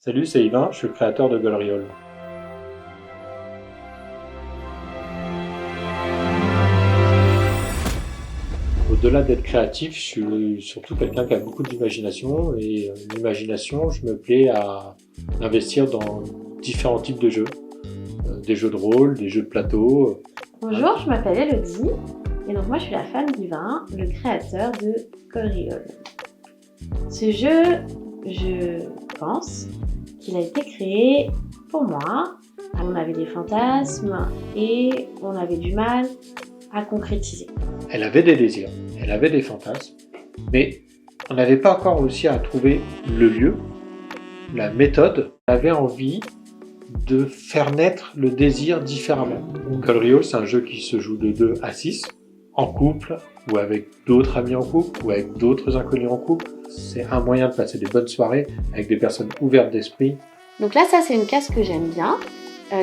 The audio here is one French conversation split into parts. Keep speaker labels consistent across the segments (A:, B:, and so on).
A: Salut, c'est Yvain, je suis le créateur de Golriol. Au-delà d'être créatif, je suis surtout quelqu'un qui a beaucoup d'imagination et l'imagination, je me plais à investir dans différents types de jeux. Des jeux de rôle, des jeux de plateau.
B: Bonjour, je m'appelle Elodie et donc moi je suis la femme d'Yvain, le créateur de Golriol. Ce jeu, je pense qu'il a été créé pour moi. On avait des fantasmes et on avait du mal à concrétiser.
A: Elle avait des désirs, elle avait des fantasmes, mais on n'avait pas encore réussi à trouver le lieu, la méthode. On avait envie de faire naître le désir différemment. Golriol, c'est un jeu qui se joue de 2 à 6, en couple, ou avec d'autres amis en couple, ou avec d'autres inconnus en couple. C'est un moyen de passer des bonnes soirées avec des personnes ouvertes d'esprit.
B: Donc là, ça c'est une case que j'aime bien.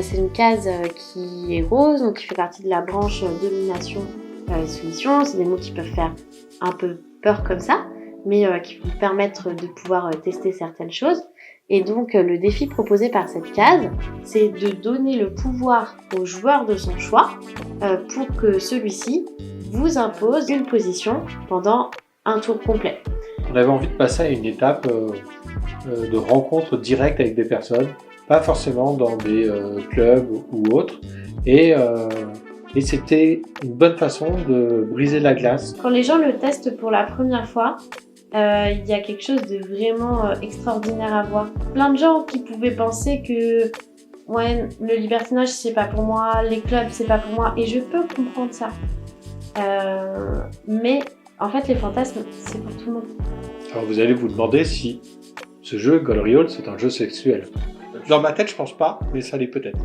B: C'est une case qui est rose, donc qui fait partie de la branche domination et soumission. C'est des mots qui peuvent faire un peu peur comme ça, mais qui vont permettre de pouvoir tester certaines choses. Et donc le défi proposé par cette case, c'est de donner le pouvoir au joueur de son choix pour que celui-ci vous impose une position pendant un tour complet.
A: On avait envie de passer à une étape de rencontre directe avec des personnes, pas forcément dans des clubs ou autres, et c'était une bonne façon de briser la glace.
B: Quand les gens le testent pour la première fois, il y a quelque chose de vraiment extraordinaire à voir. Plein de gens qui pouvaient penser que ouais, le libertinage c'est pas pour moi, les clubs c'est pas pour moi, et je peux comprendre ça. Mais en fait les fantasmes c'est pour tout le monde.
A: Alors vous allez vous demander si ce jeu Golriol c'est un jeu sexuel. Dans ma tête je pense pas, mais ça l'est peut-être.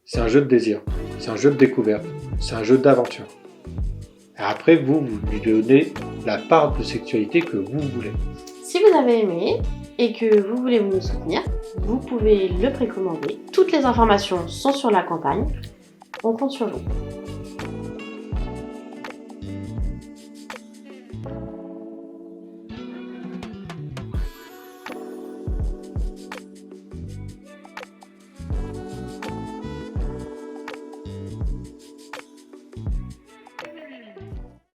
A: C'est un jeu de désir, c'est un jeu de découverte, c'est un jeu d'aventure. Et après vous lui donnez la part de sexualité que vous voulez.
B: Si vous avez aimé et que vous voulez nous soutenir, vous pouvez le précommander. Toutes les informations sont sur la campagne. On compte sur vous.